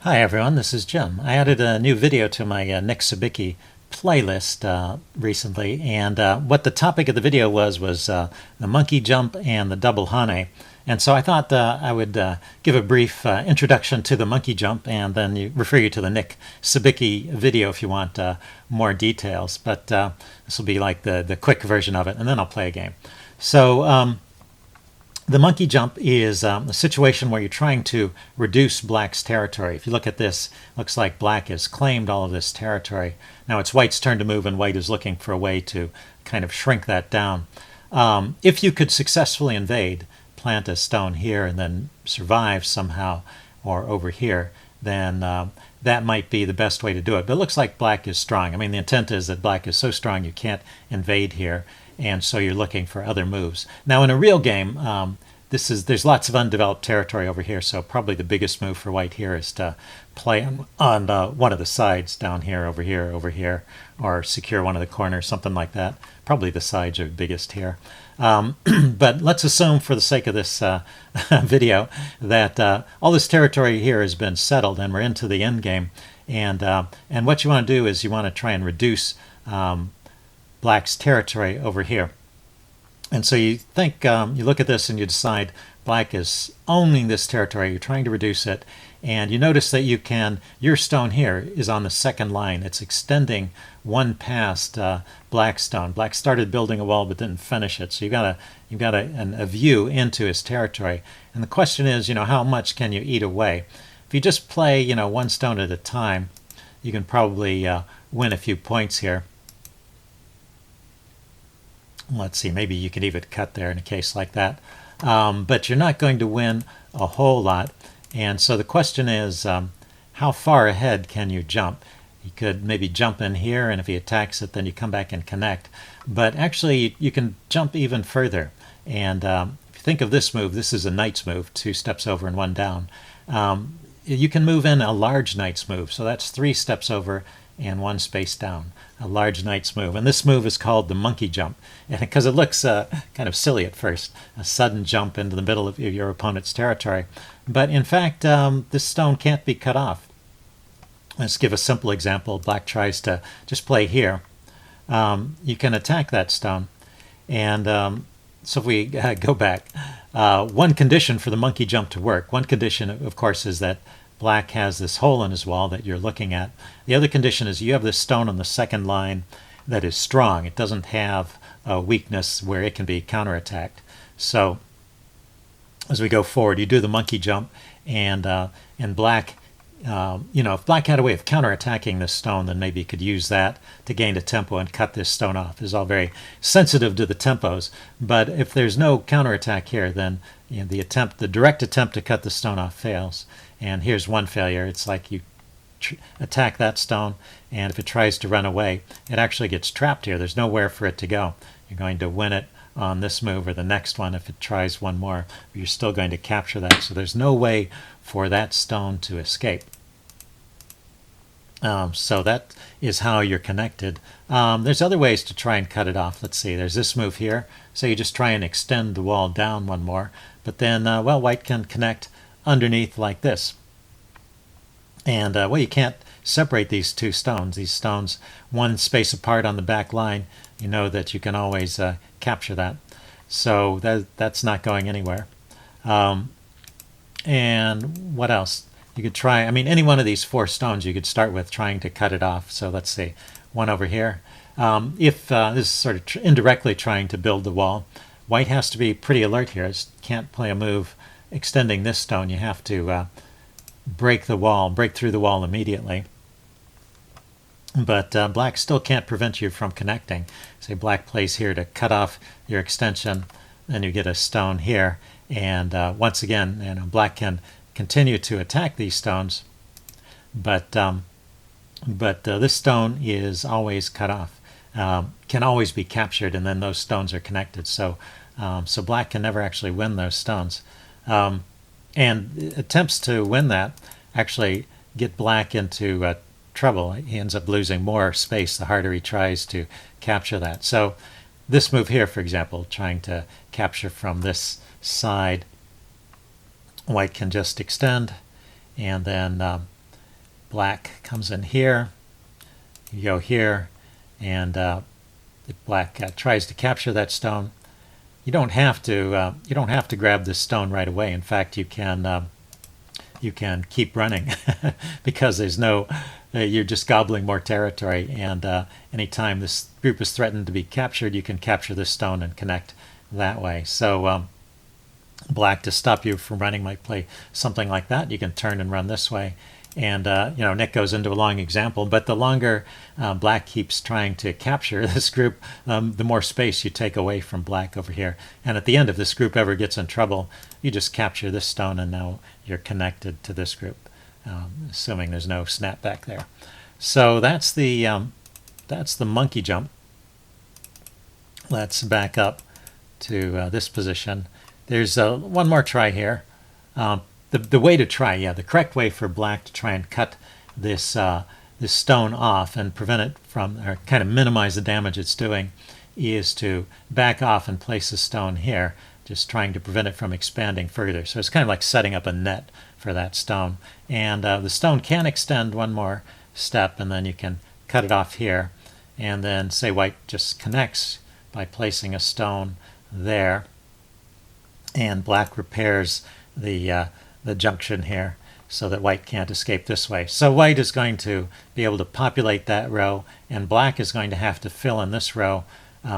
Hi everyone, this is Jim. I added a new video to my Nick Sabicki playlist recently, and what the topic of the video was the monkey jump and the double hane. And so I thought I would give a brief introduction to the monkey jump and then refer you to the Nick Sabicki video if you want more details. But this will be like the quick version of it, and then I'll play a game. So the monkey jump is a situation where you're trying to reduce black's territory. If you look at this, it looks like black has claimed all of this territory. Now it's white's turn to move, and white is looking for a way to kind of shrink that down. If you could successfully invade, plant a stone here, and then survive somehow, or over here, then that might be the best way to do it. But it looks like black is strong. I mean, the intent is that black is so strong you can't invade here, and so you're looking for other moves. Now, in a real game, there's lots of undeveloped territory over here, so probably the biggest move for white here is to play on one of the sides down here, over here, or secure one of the corners, something like that. Probably the sides are biggest here. But let's assume, for the sake of this video, that all this territory here has been settled, and we're into the end game. And what you want to do is you want to try and reduce black's territory over here. And so you think, you look at this and you decide black is owning this territory, you're trying to reduce it, and you notice that your stone here is on the second line. It's extending one past black's stone. Black started building a wall but didn't finish it, so you've got a view into his territory. And the question is, how much can you eat away? If you just play, one stone at a time, you can probably win a few points here. Let's see, maybe you could even cut there in a case like that. But you're not going to win a whole lot. And so the question is, how far ahead can you jump? You could maybe jump in here, and if he attacks it, then you come back and connect. But actually, you can jump even further. And if you think of this move, this is a knight's move, 2 steps over and 1 down. You can move in a large knight's move. So that's 3 steps over and 1 space down, a large knight's move. And this move is called the monkey jump, because it looks kind of silly at first, a sudden jump into the middle of your opponent's territory. But in fact, this stone can't be cut off. Let's give a simple example. Black tries to just play here. You can attack that stone. And so if we go back, one condition for the monkey jump to work, one condition, of course, is that black has this hole in his wall that you're looking at. The other condition is you have this stone on the second line that is strong. It doesn't have a weakness where it can be counterattacked. So as we go forward, you do the monkey jump, and black, if black had a way of counterattacking this stone, then maybe you could use that to gain a tempo and cut this stone off. It's all very sensitive to the tempos. But if there's no counterattack here, then the direct attempt to cut the stone off fails. And here's one failure. It's like you attack that stone, and if it tries to run away, it actually gets trapped here. There's nowhere for it to go. You're going to win it on this move or the next one. If it tries one more, you're still going to capture that. So there's no way for that stone to escape. So that is how you're connected. There's other ways to try and cut it off. Let's see, there's this move here. So you just try and extend the wall down one more. But then, white can connect underneath like this. And, you can't separate these 2 stones. These stones, 1 space apart on the back line, you know that you can always capture that. So that's not going anywhere. And what else? You could try, any one of these 4 stones you could start with trying to cut it off. So let's see, one over here. If this is sort of indirectly trying to build the wall, white has to be pretty alert here. It can't play a move extending this stone. You have to break through the wall immediately. But black still can't prevent you from connecting. Say black plays here to cut off your extension, then you get a stone here. And once again, black can continue to attack these stones, but this stone is always cut off, can always be captured, and then those stones are connected. So black can never actually win those stones. And attempts to win that actually get black into trouble. He ends up losing more space the harder he tries to capture that. So this move here, for example, trying to capture from this side, white can just extend and then black comes in here, you go here, and if black tries to capture that stone, you don't have to grab this stone right away. In fact, you can keep running because there's no you're just gobbling more territory, and anytime this group is threatened to be captured, you can capture this stone and connect that way. So black, to stop you from running, might play something like that. You can turn and run this way. And Nick goes into a long example, but the longer black keeps trying to capture this group, the more space you take away from black over here. And at the end, if this group ever gets in trouble, you just capture this stone, and now you're connected to this group, assuming there's no snapback there. So that's the monkey jump. Let's back up to this position. There's one more try here. The way to try, the correct way for black to try and cut this this stone off and prevent it from, or kind of minimize the damage it's doing, is to back off and place the stone here, just trying to prevent it from expanding further. So it's kind of like setting up a net for that stone. And the stone can extend one more step, and then you can cut it off here. And then say white just connects by placing a stone there, and black repairs the junction here so that white can't escape this way. So white is going to be able to populate that row, and black is going to have to fill in this row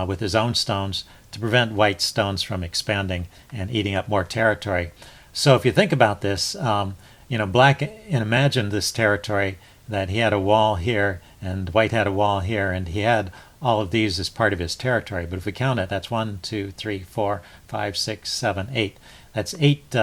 with his own stones to prevent white's stones from expanding and eating up more territory. So if you think about this, black imagined this territory that he had a wall here and white had a wall here, and he had all of these as part of his territory. But if we count it, that's 1, 2, 3, 4, 5, 6, 7, 8. That's 8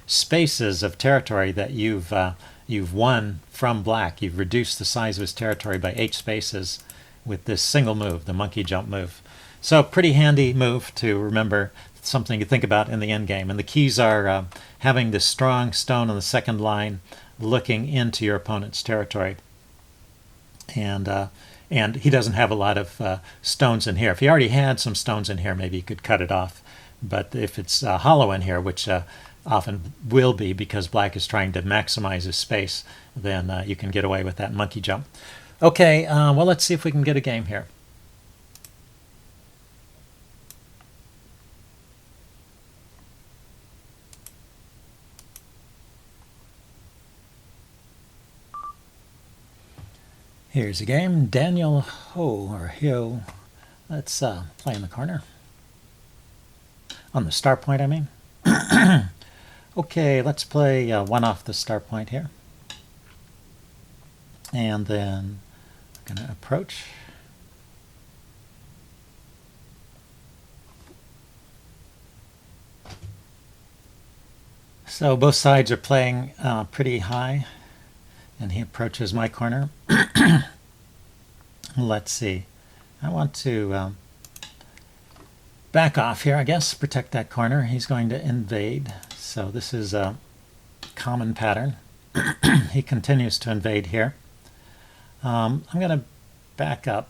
spaces of territory that you've won from black. You've reduced the size of his territory by 8 spaces with this single move, the monkey jump move. So pretty handy move to remember, something to think about in the end game. And the keys are having this strong stone on the second line, looking into your opponent's territory, and he doesn't have a lot of stones in here. If he already had some stones in here, maybe you could cut it off. But if it's hollow in here, which often will be because black is trying to maximize his space, then you can get away with that monkey jump. Okay, well, let's see if we can get a game here. Here's a game. Daniel Ho, or Hyo. Let's play in the corner. On the start point, I mean. Okay, let's play one off the start point here. And then I'm going to approach. So both sides are playing pretty high, and he approaches my corner. Let's see. I want to back off here, I guess, protect that corner. He's going to invade. So this is a common pattern. He continues to invade here. I'm going to back up.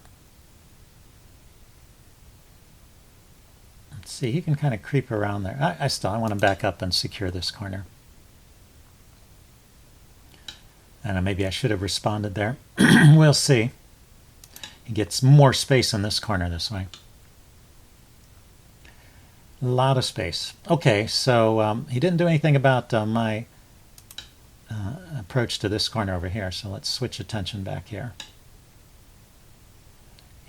Let's see, he can kind of creep around there. I want to back up and secure this corner. And maybe I should have responded there. We'll see. He gets more space in this corner this way. A lot of space. Okay, so he didn't do anything about my approach to this corner over here. So let's switch attention back here.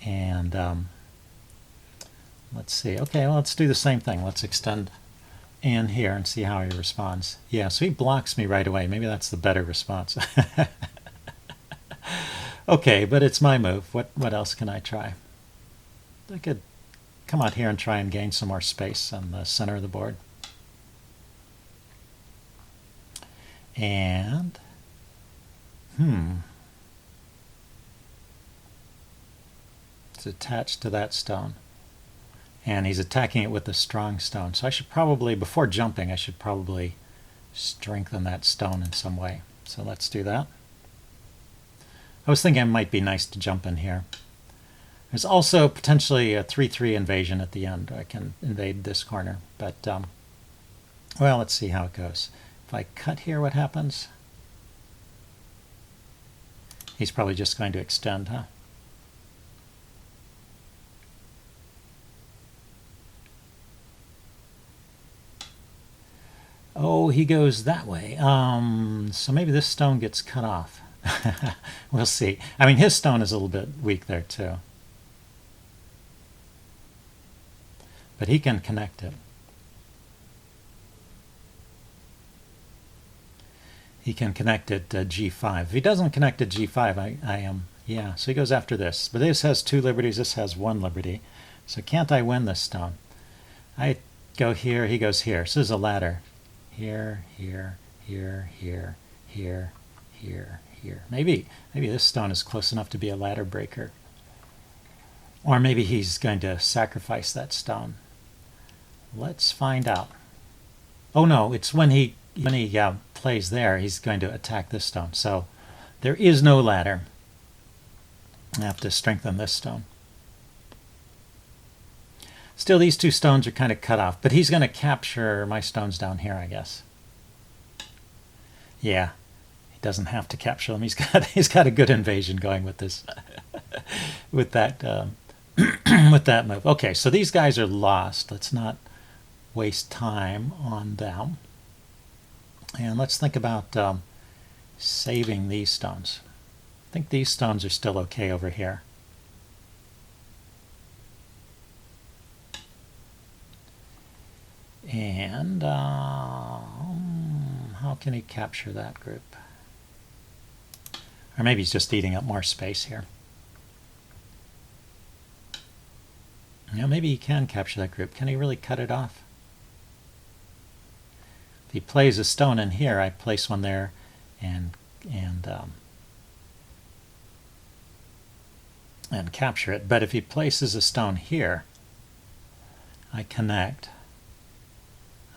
And let's see. Okay, well, let's do the same thing. Let's extend in here and see how he responds. Yeah, so he blocks me right away. Maybe that's the better response. Okay, but it's my move. What else can I try? I could come out here and try and gain some more space on the center of the board. And, it's attached to that stone. And he's attacking it with a strong stone. So I should probably, before jumping, I should probably strengthen that stone in some way. So let's do that. I was thinking it might be nice to jump in here. There's also potentially a 3-3 invasion at the end. I can invade this corner, but well, let's see how it goes. If I cut here, what happens? He's probably just going to extend, huh? Oh, he goes that way. So maybe this stone gets cut off. We'll see. I mean, his stone is a little bit weak there too. But he can connect it. He can connect it to G5. If he doesn't connect to G5, I am, yeah, so he goes after this. But this has 2 liberties, this has 1 liberty. So can't I win this stone? I go here, he goes here. So this is a ladder. Here, here, here, here, here, here, here. Maybe this stone is close enough to be a ladder breaker. Or maybe he's going to sacrifice that stone. Let's find out. Oh no, it's when he plays there, he's going to attack this stone. So there is no ladder. I have to strengthen this stone. Still, these 2 stones are kind of cut off, but he's going to capture my stones down here, I guess. Yeah, he doesn't have to capture them. He's got a good invasion going with this, with that with that move. Okay, so these guys are lost. Let's not waste time on them, and let's think about saving these stones. I think these stones are still okay over here. And how can he capture that group? Or maybe he's just eating up more space here. Yeah, maybe he can capture that group. Can he really cut it off? If he plays a stone in here, I place one there and capture it. But if he places a stone here, I connect.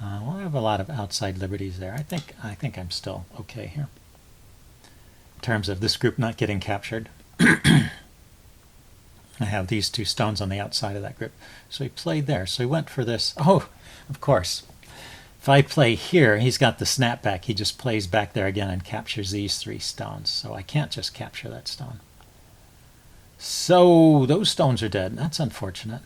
Well, I have a lot of outside liberties there. I think I'm still okay here in terms of this group not getting captured. I have these 2 stones on the outside of that group. So he played there. So he went for this. Oh, of course. If I play here, he's got the snapback. He just plays back there again and captures these 3 stones. So I can't just capture that stone. So those stones are dead. That's unfortunate.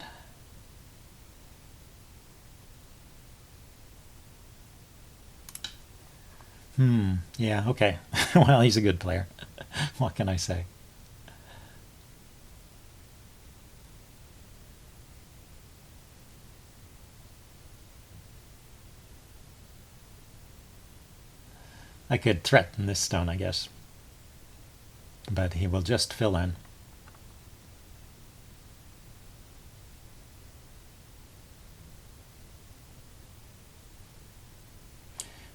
Yeah, okay. Well, he's a good player. What can I say? I could threaten this stone, I guess. But he will just fill in.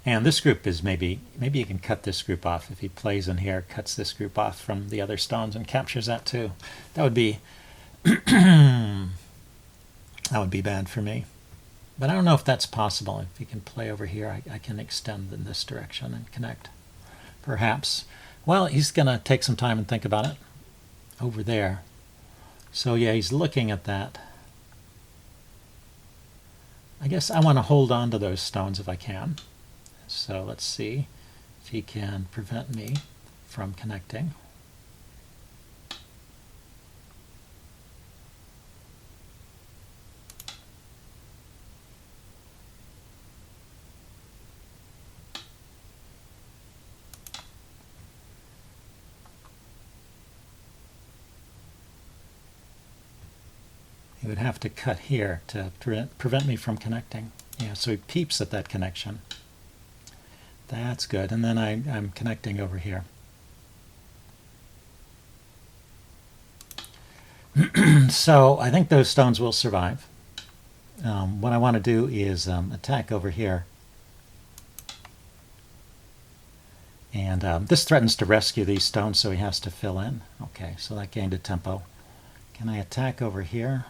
And this group is maybe you can cut this group off. If he plays in here, cuts this group off from the other stones and captures that too. That would be that would be bad for me. But I don't know if that's possible. If he can play over here, I can extend in this direction and connect. Perhaps. Well, he's going to take some time and think about it. Over there. So yeah, he's looking at that. I guess I want to hold on to those stones if I can. So let's see if he can prevent me from connecting. He would have to cut here to prevent me from connecting. Yeah, so he peeps at that connection. That's good. And then I'm connecting over here. So I think those stones will survive. What I want to do is attack over here. And this threatens to rescue these stones, so he has to fill in. Okay, so that gained a tempo. Can I attack over here?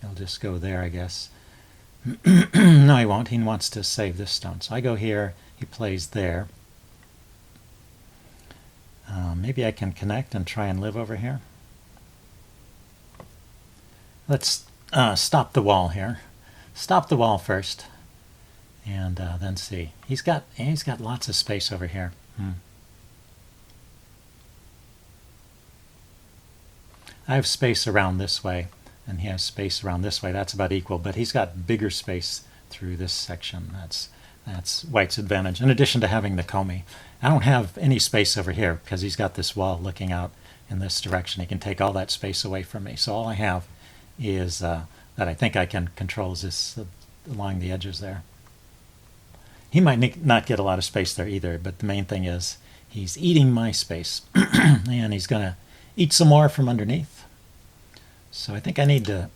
He'll just go there, I guess. No, he won't. He wants to save this stone. So I go here. He plays there. Maybe I can connect and try and live over here. Let's stop the wall here. Stop the wall first, and then see. He's got lots of space over here. I have space around this way, and he has space around this way. That's about equal, but he's got bigger space through this section. That's White's advantage, in addition to having the Comey. I don't have any space over here because he's got this wall looking out in this direction. He can take all that space away from me. So all I have is that I think I can control is this along the edges there. He might not get a lot of space there either, but the main thing is he's eating my space, and he's going to eat some more from underneath. So I think I need to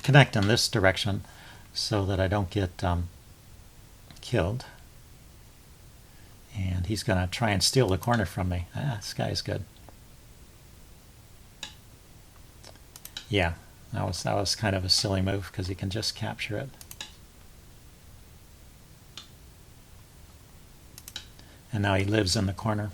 connect in this direction so that I don't get killed. And he's going to try and steal the corner from me. This guy's good. Yeah, that was kind of a silly move because he can just capture it. And now he lives in the corner.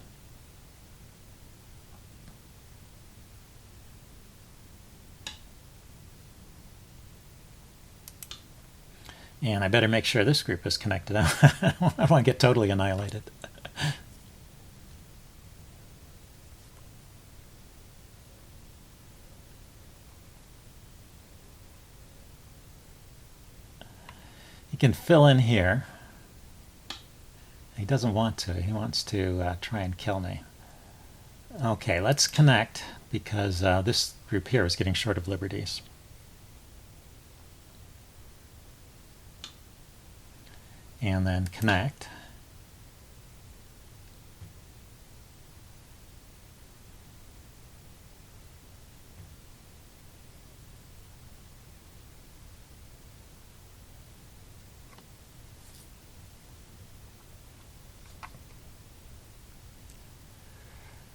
And I better make sure this group is connected. I want to get totally annihilated. He can fill in here. He doesn't want to. He wants to try and kill me. Okay, let's connect because this group here is getting short of liberties. And then connect.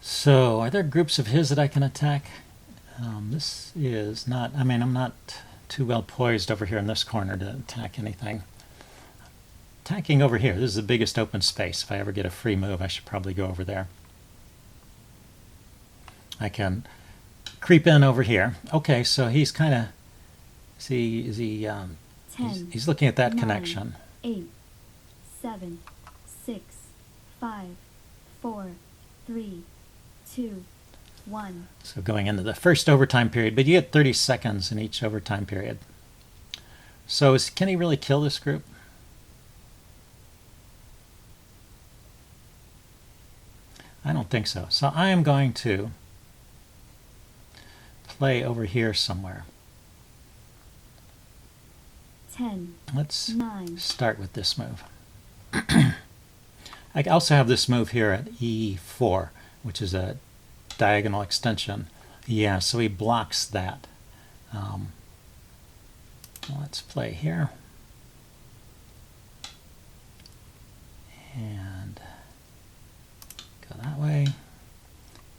So, are there groups of his that I can attack? This is not, I mean, I'm not too well poised over here in this corner to attack anything. Attacking over here, this is the biggest open space. If I ever get a free move, I should probably go over there. I can creep in over here. Okay, so he's kind of, he's looking at that 9, connection. 8, 7, 6, 5, 4, 3, 2, 1. So going into the first overtime period, but you get 30 seconds in each overtime period. So can he really kill this group? I don't think so. So I am going to play over here somewhere. 10. Let's 9. start with this move. I also have this move here at E4, which is a diagonal extension. Yeah, so he blocks that. Let's play here. And go that way.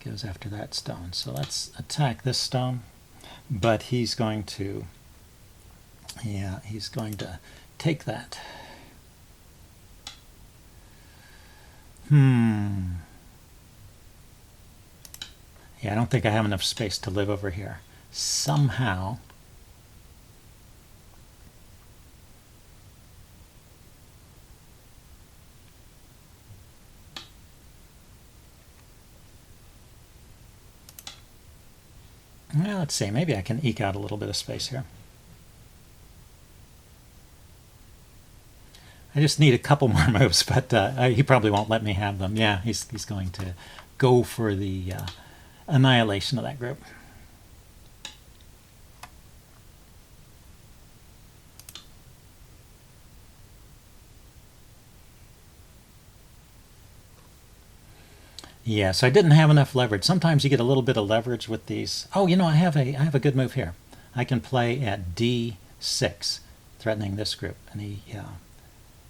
Goes after that stone. So let's attack this stone. But he's going to, yeah, he's going to take that. Yeah, I don't think I have enough space to live over here. Somehow. Well, let's see. Maybe I can eke out a little bit of space here. I just need a couple more moves, but he probably won't let me have them. Yeah, he's going to go for the annihilation of that group. Yeah, so I didn't have enough leverage. Sometimes you get a little bit of leverage with these. Oh, you know, I have a good move here. I can play at D6, threatening this group, and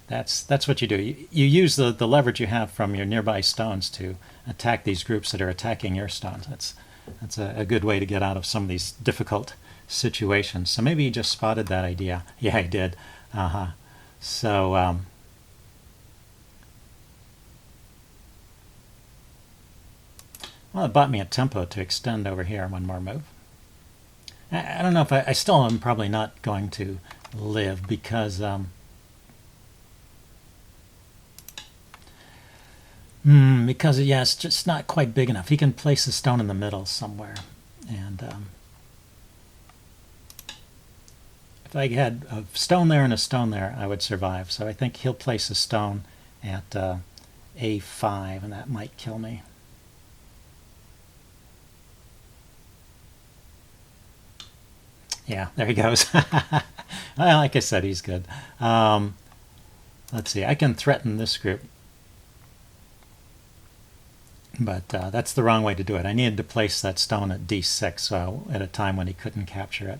that's what you do. You use the leverage you have from your nearby stones to attack these groups that are attacking your stones. That's a good way to get out of some of these difficult situations. So maybe you just spotted that idea. Yeah, I did. So well, it bought me a tempo to extend over here one more move. I don't know if I still am probably not going to live because Because, yeah, it's just not quite big enough. He can place a stone in the middle somewhere. And if I had a stone there and a stone there, I would survive. So I think he'll place a stone at A5, and that might kill me. Yeah, there he goes. Well, like I said, he's good. Let's see, I can threaten this group. But that's the wrong way to do it. I needed to place that stone at D6 so at a time when he couldn't capture it.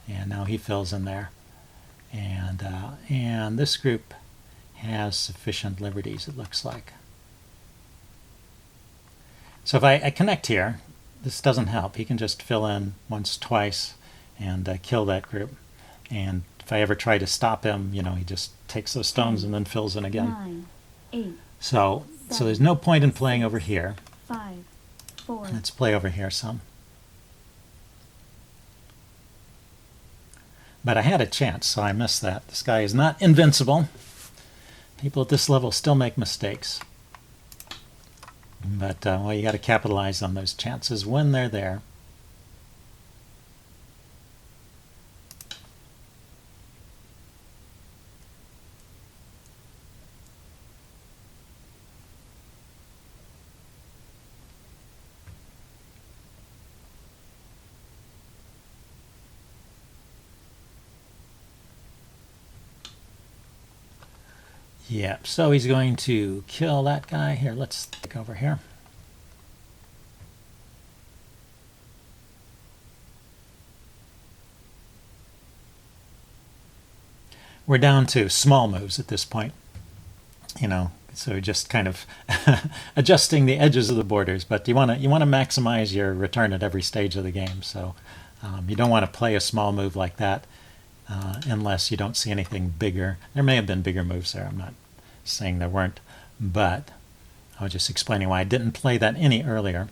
And now he fills in there. And this group has sufficient liberties, it looks like. So if I connect here, this doesn't help. He can just fill in once, twice, and kill that group. And if I ever try to stop him, you know, he just takes those stones and then fills in again. 9, 8, So there's no point in playing over here. 5, 4. Let's play over here some. But I had a chance, so I missed that. This guy is not invincible. People at this level still make mistakes. But, well, you got to capitalize on those chances when they're there. Yep, so he's going to kill that guy. Here, let's take over here. We're down to small moves at this point, you know, so just kind of adjusting the edges of the borders. But you want to maximize your return at every stage of the game. So you don't want to play a small move like that unless you don't see anything bigger. There may have been bigger moves there. I'm not saying there weren't, but I was just explaining why I didn't play that any earlier.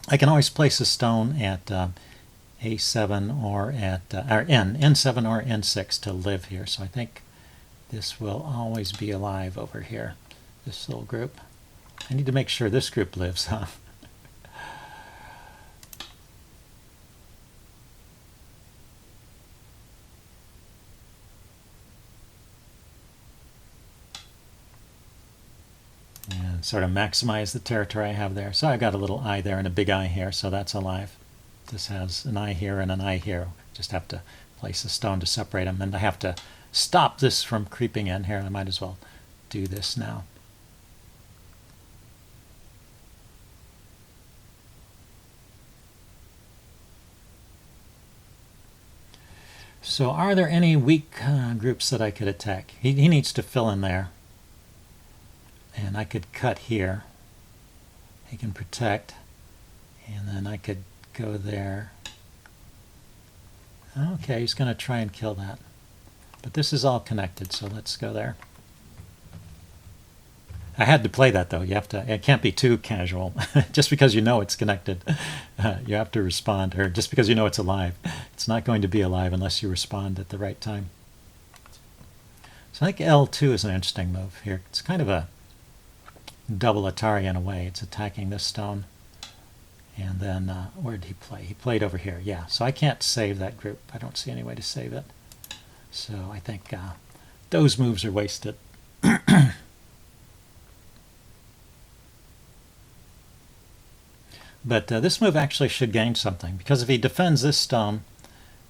I can always place a stone at A7 or at or N7 or N6 to live here. So I think this will always be alive over here, this little group. I need to make sure this group lives, huh? And sort of maximize the territory I have there. So I got a little eye there and a big eye here, so that's alive. This has an eye here and an eye here. Just have to place a stone to separate them, and I have to stop this from creeping in here. I might as well do this now. So are there any weak groups that I could attack? He needs to fill in there. And I could cut here. He can protect. And then I could go there. Okay, he's going to try and kill that. But this is all connected, so let's go there. I had to play that, though. You have to. It can't be too casual. Just because you know it's connected, you have to respond. Or just because you know it's alive. It's not going to be alive unless you respond at the right time. So I think L2 is an interesting move here. It's kind of a double Atari in a way. It's attacking this stone. And then, where did he play? He played over here, yeah. So I can't save that group. I don't see any way to save it. So I think those moves are wasted. But this move actually should gain something, because if he defends this stone,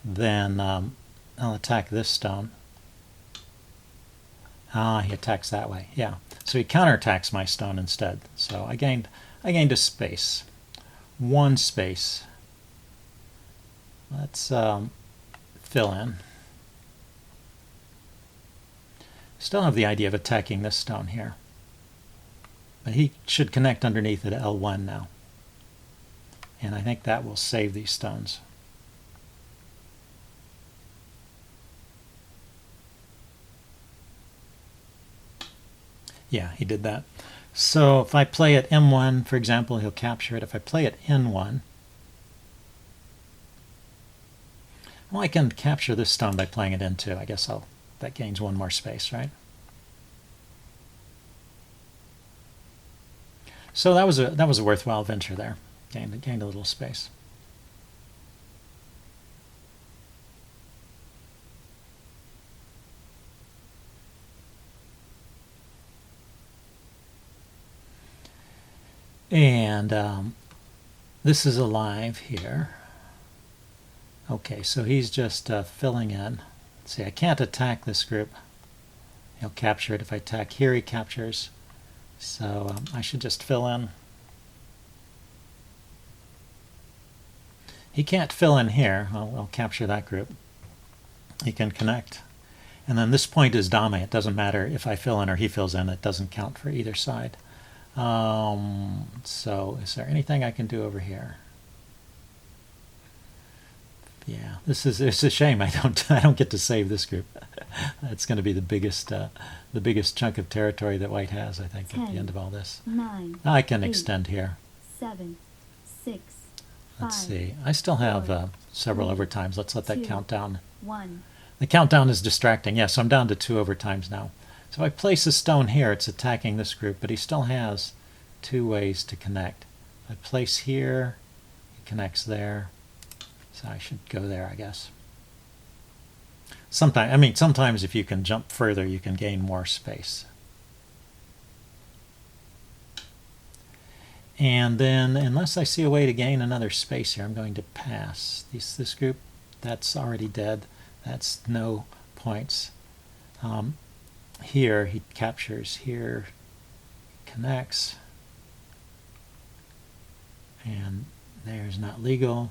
then I'll attack this stone. He attacks that way, yeah. So he counterattacks my stone instead. So I gained a space. One space. Let's fill in. Still have the idea of attacking this stone here. But he should connect underneath at L1 now. And I think that will save these stones. Yeah, he did that. So if I play at M1, for example, he'll capture it. If I play at N1, well, I can capture this stone by playing at N2. I guess that gains one more space, right? So that was a worthwhile venture there. Gained a little space. And this is alive here. Okay, so he's just filling in. Let's see, I can't attack this group. He'll capture it if I attack here. He captures. So I should just fill in. He can't fill in here. I'll capture that group. He can connect. And then this point is Dame. It doesn't matter if I fill in or he fills in. It doesn't count for either side. So is there anything I can do over here? Yeah, it's a shame I don't get to save this group. It's going to be the biggest chunk of territory that White has, I think, 10, at the end of all this. 9. I can 8, extend here. 7, 6. Let's 5, see. I still have 4, several 3, overtimes. Let's let that 2, count down. 1. The countdown is distracting. Yes, I'm down to 2 overtimes now. So if I place a stone here, it's attacking this group, but he still has 2 ways to connect. If I place here, it connects there. So I should go there, I guess. Sometimes if you can jump further, you can gain more space. And then, unless I see a way to gain another space here, I'm going to pass. This group, that's already dead. That's no points. Here, he captures. Here, connects. And there's not legal.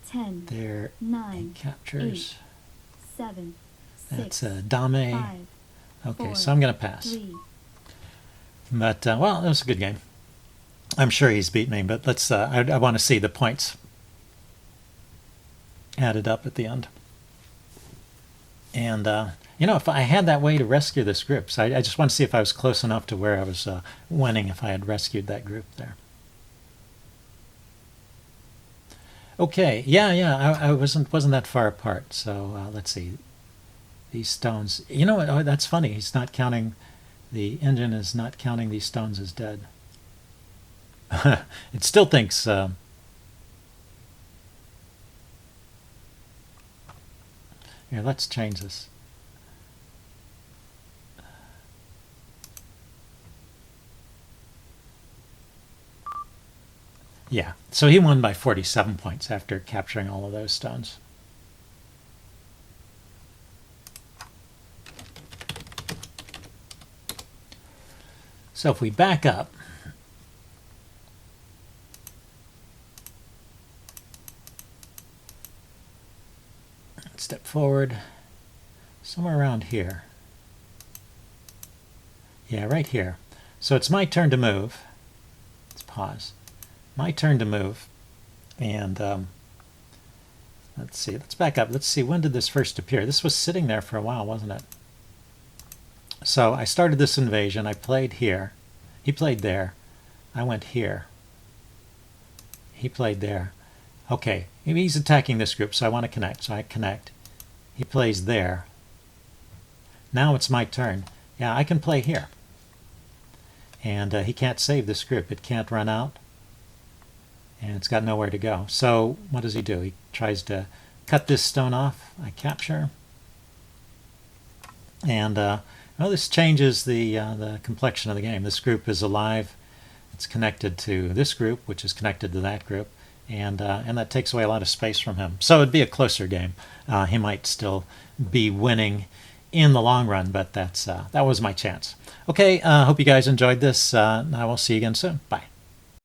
10, There, 9, he captures. 8, 7, 6, That's Dame. 5, Okay, 4, so I'm going to pass. 3. But, well, it was a good game. I'm sure he's beat me, but let's. I want to see the points added up at the end. And, if I had that way to rescue this group, so I just want to see if I was close enough to where I was winning if I had rescued that group there. Okay, yeah, I wasn't that far apart. So let's see. These stones. You know what? Oh, that's funny. He's not counting. The engine is not counting these stones as dead. It still thinks. Here, let's change this. Yeah, so he won by 47 points after capturing all of those stones. So if we back up, step forward, somewhere around here. Yeah, right here. So it's my turn to move. Let's pause. My turn to move. And let's see, let's back up. Let's see, when did this first appear? This was sitting there for a while, wasn't it? So I started this invasion. I played here. He played there. I went here. He played there. Okay, maybe he's attacking this group, so I want to connect. So I connect. He plays there. Now it's my turn. Yeah, I can play here. And he can't save this group. It can't run out. And it's got nowhere to go. So what does he do? He tries to cut this stone off. I capture. And well, this changes the complexion of the game. This group is alive. It's connected to this group, which is connected to that group. And that takes away a lot of space from him. So it'd be a closer game. He might still be winning in the long run, but that was my chance. Okay, hope you guys enjoyed this. I will see you again soon. Bye.